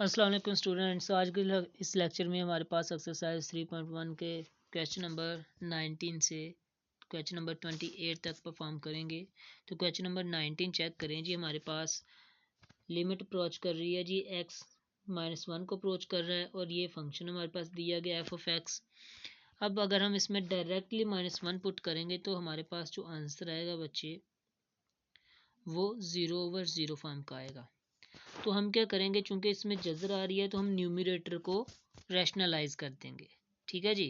अस्सलाम वालेकुम स्टूडेंट्स। आज के इस लेक्चर में हमारे पास एक्सरसाइज 3.1 के क्वेश्चन नंबर 19 से क्वेश्चन नंबर 28 तक परफॉर्म करेंगे। तो क्वेश्चन नंबर 19 चेक करें जी। हमारे पास लिमिट अप्रोच कर रही है जी, x-1 को अप्रोच कर रहा है और ये फंक्शन हमारे पास दिया गया f ऑफ x। अब अगर हम इसमें डायरेक्टली -1 पुट करेंगे तो हमारे पास जो आंसर आएगा बच्चे वो 0/0 फॉर्म का आएगा। तो हम क्या करेंगे, चूंकि इसमें जजर आ रही है तो हम न्यूमरेटर को रैशनलाइज कर देंगे। ठीक है जी,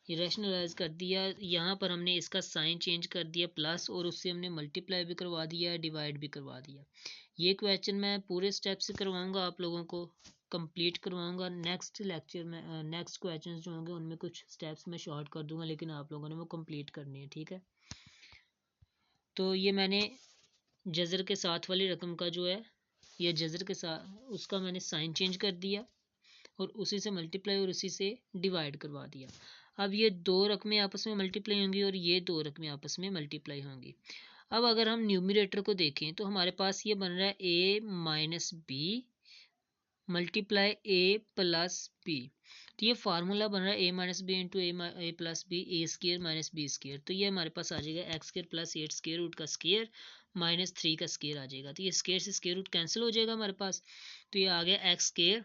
ये रैशनलाइज कर दिया। यहाँ पर हमने इसका साइन चेंज कर दिया प्लस, और उससे हमने मल्टीप्लाई भी करवा दिया, डिवाइड भी करवा दिया। ये क्वेश्चन मैं पूरे स्टेप से करवाऊंगा, आप लोगों को कंप्लीट करवाऊंगा। नेक्स्ट लेक्चर में नेक्स्ट क्वेश्चन जो होंगे उनमें कुछ स्टेप्स मैं शॉर्ट कर दूंगा, लेकिन आप लोगों ने वो कंप्लीट करनी है। ठीक है, तो ये मैंने जजर के साथ वाली रकम का जो है, ये जजर के साथ उसका मैंने साइन चेंज कर दिया और उसी से मल्टीप्लाई और उसी से डिवाइड करवा दिया। अब ये दो रकमें आपस में मल्टीप्लाई होंगी और ये दो रकमें आपस में मल्टीप्लाई होंगी। अब अगर हम न्यूमरेटर को देखें तो हमारे पास ये बन रहा है a minus B multiply a plus B. तो ये फार्मूला बन रहा है a minus B into A plus B, A square minus B square. तो ये हमारे पास आ जाएगा X square plus 8 square root का स्केयर माइनस 3 का स्केयर आ जाएगा। तो ये स्केयर से स्केयर रूट कैंसिल हो जाएगा हमारे पास। तो ये आ गया एक्स स्केयर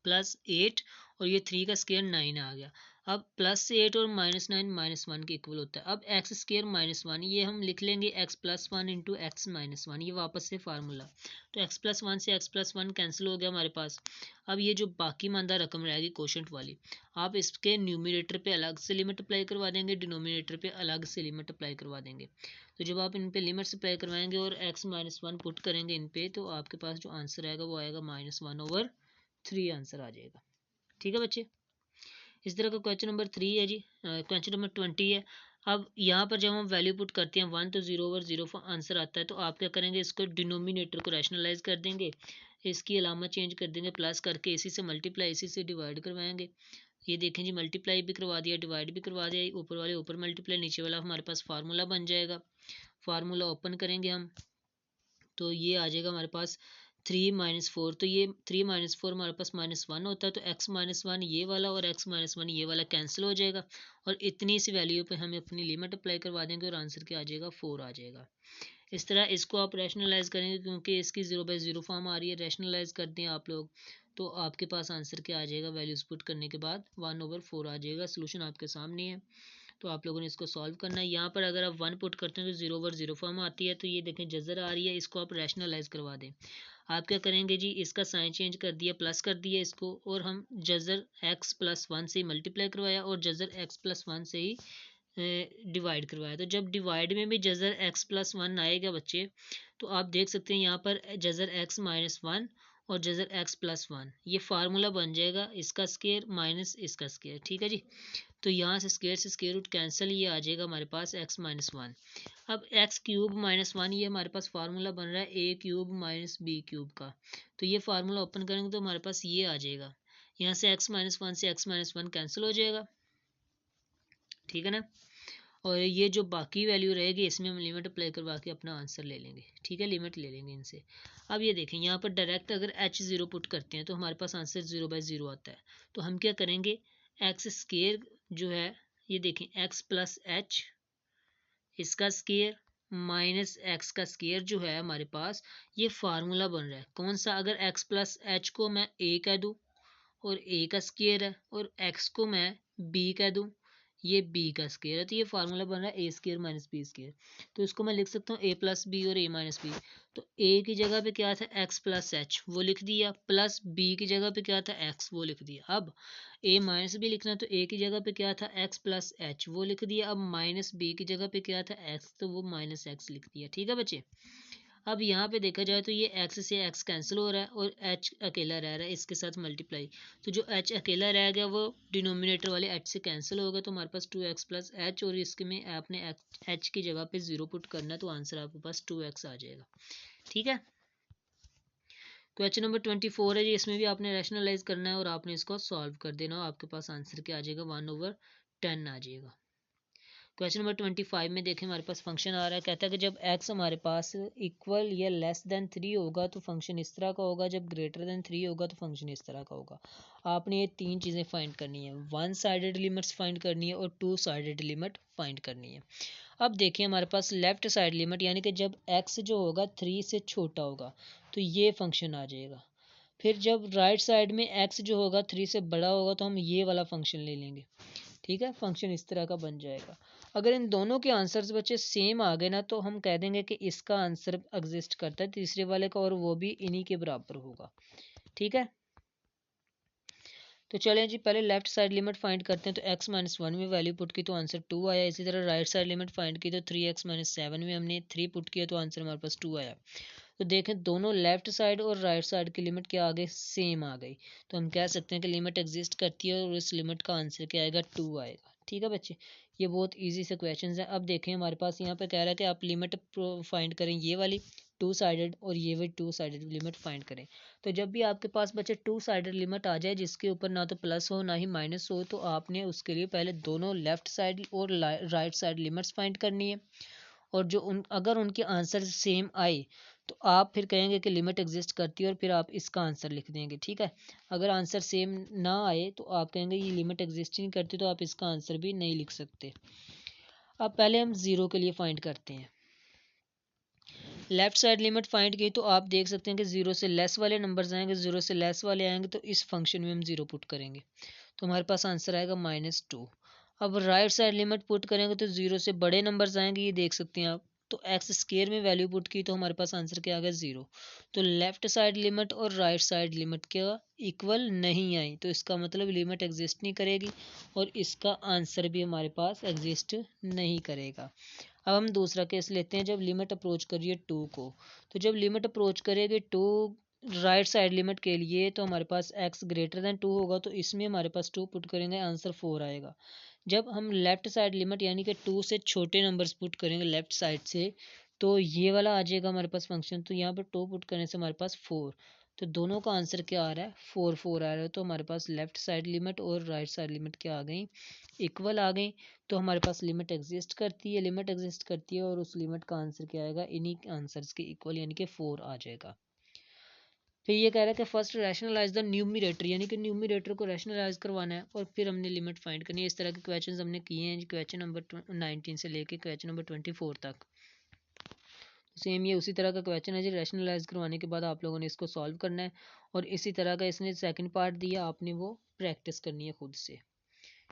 प्लस 8 और ये 3 का स्केयर 9 आ गया। अब प्लस 8 और -9 -1 के इक्वल होता है। अब एक्स स्केयर -1 ये हम लिख लेंगे x plus 1 into x minus 1, ये वापस से फार्मूला। तो एक्स प्लस 1 से एक्स प्लस 1 कैंसिल हो गया हमारे पास। अब ये जो बाकी मानदा रकम रहेगी कोशेंट वाली, आप इसके न्यूमरेटर पे अलग से लिमिट अप्लाई करवा देंगे, डिनोमिनेटर पे अलग से लिमिट अप्लाई करवा देंगे। तो जब आप इन पे लिमिट्स अप्लाई करवाएंगे और x-1 पुट करेंगे इन पे, तो आपके पास जो आंसर आएगा वो आएगा -1/3 आंसर आ जाएगा। ठीक है बच्चे, इस तरह का क्वेश्चन नंबर 3 है जी। क्वेश्चन नंबर 20 है। अब यहाँ पर जब हम वैल्यू पुट करते हैं 1 तो 0/0 आंसर आता है। तो आप क्या करेंगे, इसको डिनोमिनेटर को रैशनलाइज कर देंगे, इसकी अलामत चेंज कर देंगे प्लस करके, इसी से मल्टीप्लाई इसी से डिवाइड करवाएंगे। ये देखें जी, मल्टीप्लाई भी करवा दिया, डिवाइड भी करवा दिया, ऊपर वाले ऊपर मल्टीप्लाई, नीचे वाला हमारे पास फार्मूला बन जाएगा। फार्मूला ओपन करेंगे हम तो ये आ जाएगा हमारे पास 3-4। तो ये 3-4 हमारे पास -1 होता है, तो x-1 ये वाला और x-1 ये वाला कैंसिल हो जाएगा, और इतनी सी वैल्यू पे हम अपनी लिमिट अप्लाई करवा देंगे और आंसर क्या आ जाएगा, 4 आ जाएगा। इस तरह इसको आप रैशनलाइज करेंगे, क्योंकि इसकी 0/0 फॉर्म आ रही है, रैशनलाइज कर दें आप लोग तो आपके पास आंसर क्या आ जाएगा, वैल्यूज पुट करने के बाद 1/4 आ जाएगा। सोल्यूशन आपके सामने है, तो आप लोगों ने इसको सॉल्व करना है। यहाँ पर अगर आप 1 पुट करते हैं तो 0/0 फॉर्म आती है। तो ये देखें जजर आ रही है, इसको आप रैशनलाइज करवा दें। आप क्या करेंगे जी, इसका साइन चेंज कर दिया, प्लस कर दिया इसको, और हम जजर x+1 से ही मल्टीप्लाई करवाया और जजर x+1 से ही डिवाइड करवाया। तो जब डिवाइड में भी जजर x+1 आएगा बच्चे, तो आप देख सकते हैं यहाँ पर जजर x-1 और जजर x+1 ये फार्मूला बन जाएगा, इसका स्केयर माइनस इसका स्केयर। ठीक है जी, तो यहाँ से स्केयर रूट कैंसिल, ये आ जाएगा हमारे पास x-1। अब x³ -1 ये हमारे पास फार्मूला बन रहा है a³ - b³ का। तो ये फार्मूला ओपन करेंगे तो हमारे पास ये आ जाएगा, यहाँ से x-1 से x-1 कैंसिल हो जाएगा। ठीक है ना, और ये जो बाकी वैल्यू रहेगी इसमें हम लिमिट अप्लाई करवा के अपना आंसर ले लेंगे। ठीक है, लिमिट ले लेंगे इनसे। अब ये देखें, यहाँ पर डायरेक्ट अगर h0 पुट करते हैं तो हमारे पास आंसर 0/0 आता है। तो हम क्या करेंगे, एक्स स्केयर जो है, ये देखें x+h इसका स्केयर माइनस एक्स का स्केयर जो है हमारे पास, ये फार्मूला बन रहा है कौन सा, अगर x+h को मैं a कह दूँ और a का स्केयर है, और x को मैं b कह दूँ, ये b का स्केयर है, तो ये फार्मूला बन रहा है a square minus b square. तो इसको मैं लिख सकता हूँ a+b और a-b। तो a की जगह पे क्या था x+h वो लिख दिया, प्लस b की जगह पे क्या था x वो लिख दिया। अब a-b लिखना, तो a की जगह पे क्या था x+h वो लिख दिया। अब माइनस b की जगह पे क्या था x, तो वो -x लिख दिया। ठीक है बच्चे, अब यहाँ पे देखा जाए तो ये x से x कैंसिल हो रहा है और h अकेला रह रहा है, इसके साथ मल्टीप्लाई। तो जो h अकेला रह गया वो डिनोमिनेटर वाले h से कैंसिल होगा, तो हमारे पास 2x + h, और इसके में आपने h की जगह पे 0 पुट करना है, तो आंसर आपके पास 2x आ जाएगा। ठीक है, क्वेश्चन नंबर 24 है जी, इसमें भी आपने रैशनलाइज करना है और आपने इसको सॉल्व कर देना, आपके पास आंसर क्या आ जाएगा, 1/10 आ जाएगा। क्वेश्चन नंबर 25 में देखें हमारे पास फंक्शन आ रहा है, कहता है कि जब x हमारे पास इक्वल या लेस देन 3 होगा तो फंक्शन इस तरह का होगा, जब ग्रेटर देन 3 होगा तो फंक्शन इस तरह का होगा। आपने ये तीन चीज़ें फाइंड करनी है, वन साइडेड लिमिट्स फाइंड करनी है और टू साइडेड लिमिट फाइंड करनी है। अब देखिए हमारे पास लेफ्ट साइड लिमिट यानी कि जब x जो होगा 3 से छोटा होगा तो ये फंक्शन आ जाएगा। फिर जब राइट साइड में x जो होगा 3 से बड़ा होगा तो हम ये वाला फंक्शन ले लेंगे। ठीक है, फंक्शन इस तरह का बन जाएगा। अगर इन दोनों के आंसर्स बच्चे सेम आ गए ना तो हम कह देंगे कि इसका आंसर एग्जिस्ट करता है तीसरे वाले का, और वो भी इन्हीं के बराबर होगा। ठीक है, तो चलें जी पहले लेफ्ट साइड लिमिट फाइंड करते हैं। तो x माइनस वन में वैल्यू पुट की तो आंसर 2 आया। इसी तरह राइट साइड लिमिट फाइंड की तो 3x माइनस सेवन में हमने 3 पुट किया तो आंसर हमारे पास 2 आया। तो देखें दोनों लेफ्ट साइड और राइट साइड की लिमिट क्या आ गई, सेम आ गई। तो हम कह सकते हैं कि लिमिट एग्जिस्ट करती है और इस लिमिट का आंसर क्या आएगा, 2 आएगा। ठीक है बच्चे, ये बहुत इजी से क्वेश्चन है। अब देखें हमारे पास यहाँ पे कह रहा है कि आप लिमिट फाइंड करें ये वाली टू साइडेड और ये भी टू साइडेड लिमिट फाइंड करें। तो जब भी आपके पास बच्चे टू साइडेड लिमिट आ जाए जिसके ऊपर ना तो प्लस हो ना ही माइनस हो, तो आपने उसके लिए पहले दोनों लेफ्ट साइड और राइट साइड लिमिट्स फाइंड करनी है। और जो अगर उनके आंसर सेम आए तो आप फिर कहेंगे कि लिमिट एग्जिस्ट करती है और फिर आप इसका आंसर लिख देंगे। ठीक है, अगर आंसर सेम ना आए तो आप कहेंगे ये लिमिट एग्जिस्ट नहीं करती, तो आप इसका आंसर भी नहीं लिख सकते। अब पहले हम ज़ीरो के लिए फाइंड करते हैं। लेफ्ट साइड लिमिट फाइंड की तो आप देख सकते हैं कि जीरो से लेस वाले नंबर्स आएंगे, जीरो से लेस वाले आएंगे तो इस फंक्शन में हम जीरो पुट करेंगे तो हमारे पास आंसर आएगा -2। अब राइट साइड लिमिट पुट करेंगे तो जीरो से बड़े नंबर्स आएंगे, ये देख सकते हैं आप। तो एक्स स्केयर में वैल्यू पुट की तो हमारे पास आंसर क्या आ गया, 0। तो लेफ्ट साइड लिमिट और राइट साइड लिमिट क्या इक्वल नहीं आई, तो इसका मतलब लिमिट एग्जिस्ट नहीं करेगी और इसका आंसर भी हमारे पास एग्जिस्ट नहीं करेगा। अब हम दूसरा केस लेते हैं, जब लिमिट अप्रोच करिए 2 को। तो जब लिमिट अप्रोच करेगी 2 राइट साइड लिमिट के लिए तो हमारे पास x ग्रेटर देन 2 होगा, तो इसमें हमारे पास 2 पुट करेंगे आंसर 4 आएगा। जब हम लेफ्ट साइड लिमिट यानी कि 2 से छोटे नंबर्स पुट करेंगे लेफ्ट साइड से तो ये वाला आ जाएगा हमारे पास फंक्शन। तो यहाँ पर 2 पुट करने से हमारे पास 4, तो दोनों का आंसर क्या आ रहा है, 4 4 आ रहा है। तो हमारे पास लेफ्ट साइड लिमिट और राइट साइड लिमिट क्या आ गई, इक्वल आ गई। तो हमारे पास लिमिट एग्जिस्ट करती है, लिमिट एग्जिस्ट करती है और उस लिमिट का आंसर क्या आएगा, इन्हीं आंसर्स के इक्वल यानी कि 4 आ जाएगा। फिर ये कह रहा है कि फर्स्ट रैशनलाइज द न्यूमरेटर, यानी कि न्यूमरेटर को रैशनलाइज करवाना है और फिर हमने लिमिट फाइंड करनी है। इस तरह के क्वेश्चन हमने किए हैं क्वेश्चन नंबर 19 से लेके क्वेश्चन नंबर 24 तक। सेम ये उसी तरह का क्वेश्चन है जी, रैशनलाइज करवाने के बाद आप लोगों ने इसको सॉल्व करना है और इसी तरह का इसने सेकंड पार्ट दिया, आपने वो प्रैक्टिस करनी है खुद से।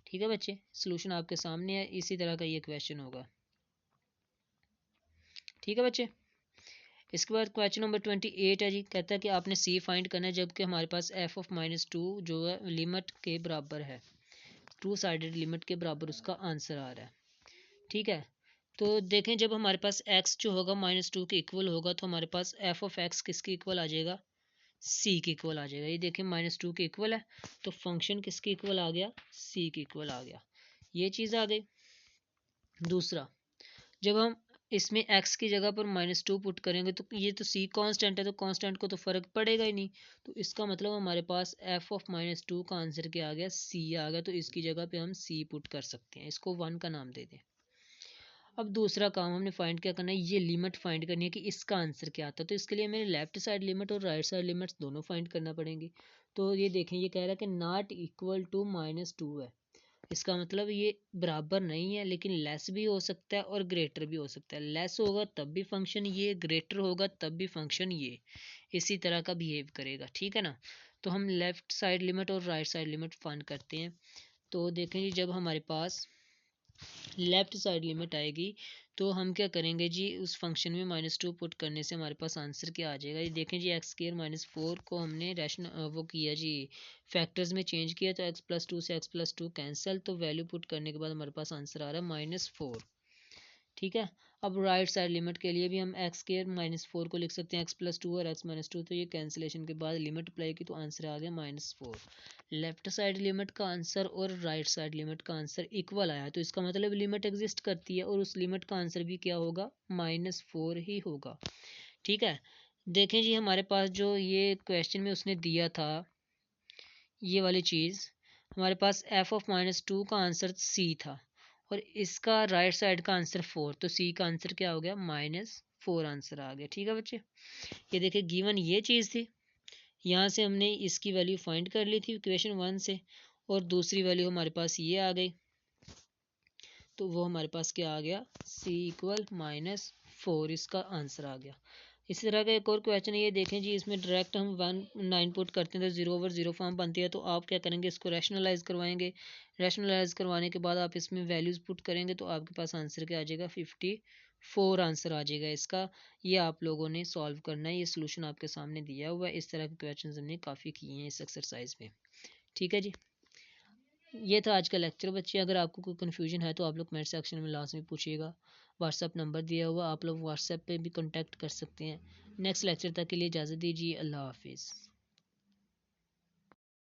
ठीक है बच्चे, सोल्यूशन आपके सामने है, इसी तरह का ये क्वेश्चन होगा। ठीक है बच्चे, इसके बाद क्वेश्चन नंबर 28 है जी, कहता है कि आपने सी फाइंड करना है जबकि हमारे पास एफ ऑफ -2 जो है लिमिट के बराबर है, टू साइडेड लिमिट के बराबर उसका आंसर आ रहा है। ठीक है, तो देखें जब हमारे पास x जो होगा -2 के इक्वल होगा तो हमारे पास एफ ऑफ x किसके इक्वल आ जाएगा, c के इक्वल आ जाएगा। ये देखें -2 के इक्वल है तो फंक्शन किसके इक्वल आ गया, c के इक्वल आ गया, ये चीज़ आ गई। दूसरा, जब हम इसमें x की जगह पर -2 पुट करेंगे तो ये तो c कांस्टेंट है, तो कांस्टेंट को तो फ़र्क पड़ेगा ही नहीं, तो इसका मतलब हमारे पास f ऑफ -2 का आंसर क्या आ गया, c आ गया। तो इसकी जगह पे हम c पुट कर सकते हैं, इसको 1 का नाम दे दें। अब दूसरा काम हमने फाइंड क्या करना है, ये लिमिट फाइंड करनी है कि इसका आंसर क्या आता है। तो इसके लिए हमें लेफ्ट साइड लिमिट और राइट साइड लिमिट्स दोनों फाइंड करना पड़ेंगे। तो ये देखें, ये कह रहा है कि नॉट इक्वल टू -2 है, इसका मतलब ये बराबर नहीं है, लेकिन लेस भी हो सकता है और ग्रेटर भी हो सकता है। लेस होगा तब भी फंक्शन ये, ग्रेटर होगा तब भी फंक्शन ये, इसी तरह का बिहेव करेगा। ठीक है ना, तो हम लेफ्ट साइड लिमिट और राइट साइड लिमिट फाइंड करते हैं। तो देखेंगे जब हमारे पास लेफ्ट साइड लिमिट आएगी तो हम क्या करेंगे जी, उस फंक्शन में -2 पुट करने से हमारे पास आंसर क्या आ जाएगा। ये देखें जी, x² -4 को हमने वो किया जी, फैक्टर्स में चेंज किया तो x+2 से x+2 कैंसिल, तो वैल्यू पुट करने के बाद हमारे पास आंसर आ रहा है -4। ठीक है, अब राइट साइड लिमिट के लिए भी हम x² -4 को लिख सकते हैं x+2 और x-2, तो ये कैंसिलेशन के बाद लिमिट अप्लाई की तो आंसर आ गया -4। लेफ्ट साइड लिमिट का आंसर और राइट साइड लिमिट का आंसर इक्वल आया, तो इसका मतलब लिमिट एग्जिस्ट करती है और उस लिमिट का आंसर भी क्या होगा, -4 ही होगा। ठीक है, देखें जी हमारे पास जो ये क्वेश्चन में उसने दिया था ये वाली चीज़, हमारे पास f ऑफ -2 का आंसर c था और इसका राइट साइड का आंसर 4, तो सी का आंसर क्या हो गया, -4 आंसर आ गया। ठीक है बच्चे, ये देखिए गिवन ये चीज़ थी, यहाँ से हमने इसकी वैल्यू फाइंड कर ली थी इक्वेशन 1 से, और दूसरी वैल्यू हमारे पास ये आ गई, तो वो हमारे पास क्या आ गया, c इक्वल -4 इसका आंसर आ गया। इसी तरह का एक और क्वेश्चन है, ये देखें जी, इसमें डायरेक्ट हम 9 पुट करते हैं तो 0/0 फॉर्म बनती है, तो आप क्या करेंगे, इसको रैशनलाइज करवाएंगे। रैशनलाइज करवाने के बाद आप इसमें वैल्यूज़ पुट करेंगे तो आपके पास आंसर क्या आ जाएगा, 54 आंसर आ जाएगा इसका। ये आप लोगों ने सॉल्व करना है, ये सोल्यूशन आपके सामने दिया हुआ है। इस तरह के क्वेश्चन हमने काफ़ी किए हैं इस एक्सरसाइज में। ठीक है जी, ये था आज का लेक्चर बच्चे। अगर आपको कोई कन्फ्यूजन है तो आप लोग कमेंट सेक्शन में लाजमी पूछिएगा। व्हाट्सअप नंबर दिया हुआ, आप लोग व्हाट्सएप पे भी कांटेक्ट कर सकते हैं। नेक्स्ट लेक्चर तक के लिए इजाज़त दीजिए। अल्लाह हाफिज़।